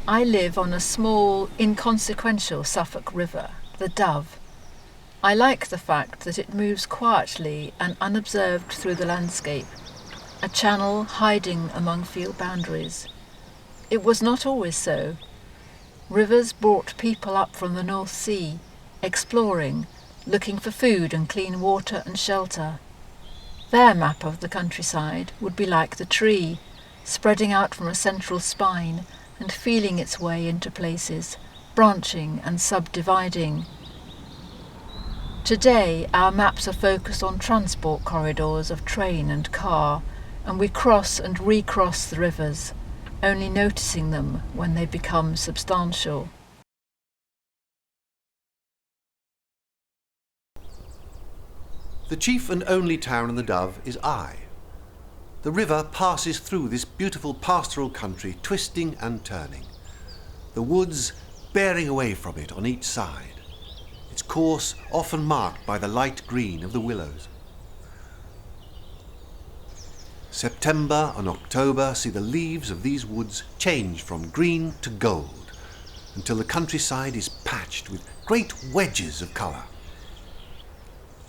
I live on a small, inconsequential Suffolk river, the Dove. I like the fact that it moves quietly and unobserved through the landscape, a channel hiding among field boundaries. It was not always so. Rivers brought people up from the North Sea, exploring, looking for food and clean water and shelter. Their map of the countryside would be like the tree, spreading out from a central spine and feeling its way into places, branching and subdividing. Today, our maps are focused on transport corridors of train and car, and we cross and recross the rivers, only noticing them when they become substantial. The chief and only town in the Dove is Eye. The river passes through this beautiful pastoral country, twisting and turning, the woods bearing away from it on each side, its course often marked by the light green of the willows. September and October see the leaves of these woods change from green to gold, until the countryside is patched with great wedges of colour.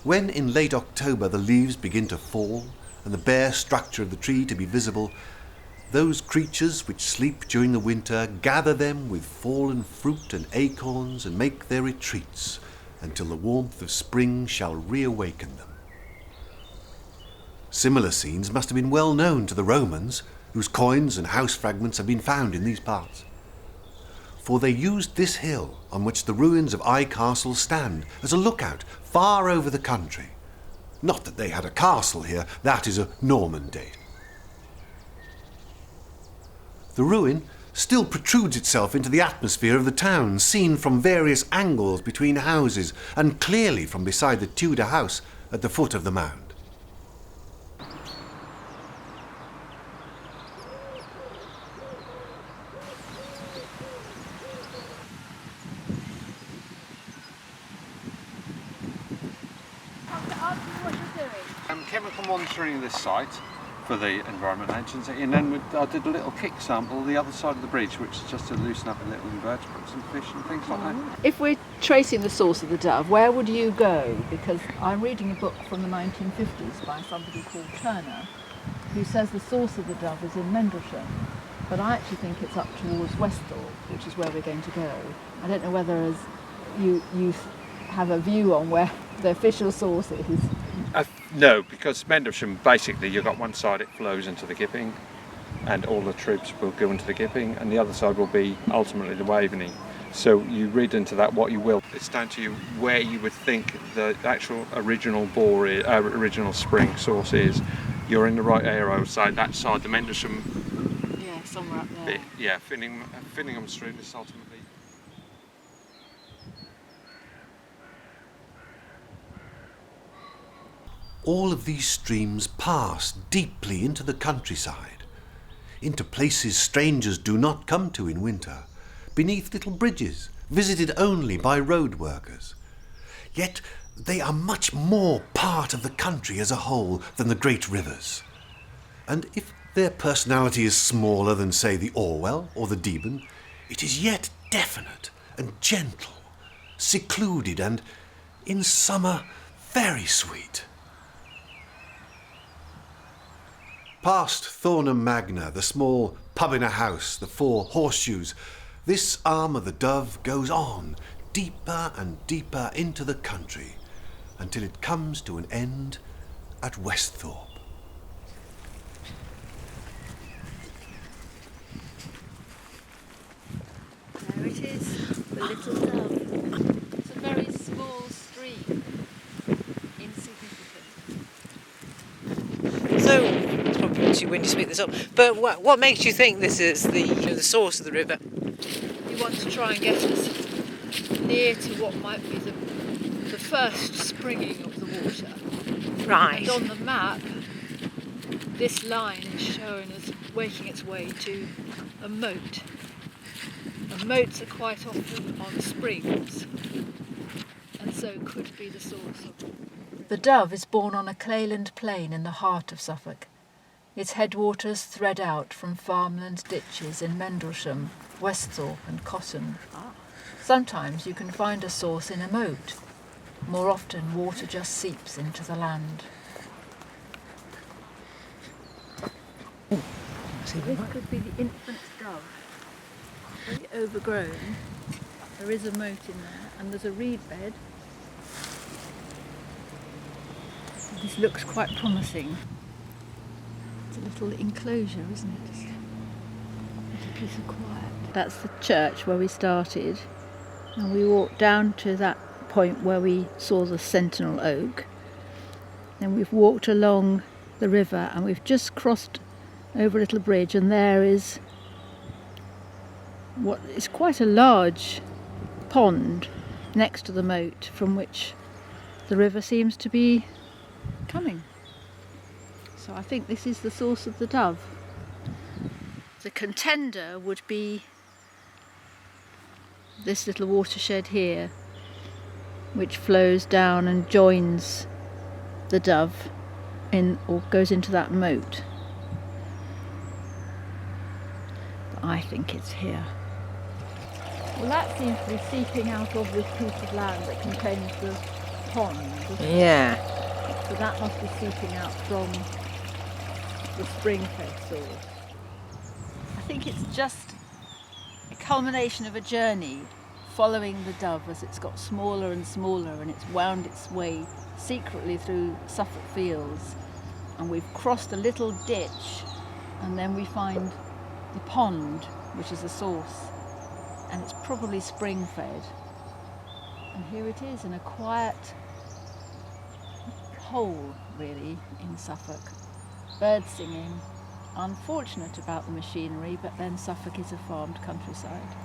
When in late October the leaves begin to fall and the bare structure of the tree to be visible, those creatures which sleep during the winter gather them with fallen fruit and acorns and make their retreats until the warmth of spring shall reawaken them. Similar scenes must have been well known to the Romans, whose coins and house fragments have been found in these parts. For they used this hill on which the ruins of Eye Castle stand as a lookout far over the country. Not that they had a castle here, that is a Norman date. The ruin still protrudes itself into the atmosphere of the town, seen from various angles between houses and clearly from beside the Tudor house at the foot of the mound. Chemical monitoring this site for the Environment Agency, and then I did a little kick sample the other side of the bridge, which is just to loosen up a little invertebrates and fish and things like that. If we're tracing the source of the Dove, where would you go? Because I'm reading a book from the 1950s by somebody called Turner, who says the source of the Dove is in Mendlesham, but I actually think it's up towards Westhorpe, which is where we're going to go. I don't know whether as you have a view on where the official source is. No, because Mendlesham, basically you've got one side it flows into the Gipping and all the troops will go into the Gipping, and the other side will be ultimately the Waveney. So you read into that what you will. It's down to you where you would think the actual original original spring source is. You're in the right area, I would say. That side, the Mendlesham. Yeah, somewhere up there. Bit, yeah, Finningham Street is ultimately. All of these streams pass deeply into the countryside, into places strangers do not come to in winter, beneath little bridges, visited only by road workers. Yet they are much more part of the country as a whole than the great rivers. And if their personality is smaller than, say, the Orwell or the Deben, it is yet definite and gentle, secluded and, in summer, very sweet. Past Thornham Magna, the small pub in a house, the Four Horseshoes, this arm of the Dove goes on, deeper and deeper into the country, until it comes to an end at Westhorpe. There it is, the little Dove. It's a very small stream, insignificant. So, it's probably too windy to speak this up, but what makes you think this is the source of the river? We want to try and get us near to what might be the first springing of the water. Right. And on the map, this line is showing us making its way to a moat. And moats are quite often on springs, and so could be the source of. The Dove is born on a clayland plain in the heart of Suffolk. Its headwaters thread out from farmland ditches in Mendlesham, Westhorpe and Cotton. Sometimes you can find a source in a moat. More often, water just seeps into the land. This could be the infant dove. Very overgrown. There is a moat in there and there's a reed bed. This looks quite promising. It's a little enclosure, isn't it? Just a piece of quiet. That's the church where we started, and we walked down to that point where we saw the sentinel oak. Then we've walked along the river and we've just crossed over a little bridge, and there is what is quite a large pond next to the moat from which the river seems to be coming. So I think this is the source of the Dove. The contender would be this little watershed here, which flows down and joins the Dove in, or goes into that moat. But I think it's here. Well, that seems to be seeping out of this piece of land that contains the pond. Yeah. So that must be seeping out from the spring-fed source. I think it's just a culmination of a journey following the Dove as it's got smaller and smaller, and it's wound its way secretly through Suffolk fields, and we've crossed a little ditch, and then we find the pond, which is the source, and it's probably spring-fed. And here it is in a quiet hole, really, in Suffolk. Birds singing. Unfortunate about the machinery, but then Suffolk is a farmed countryside.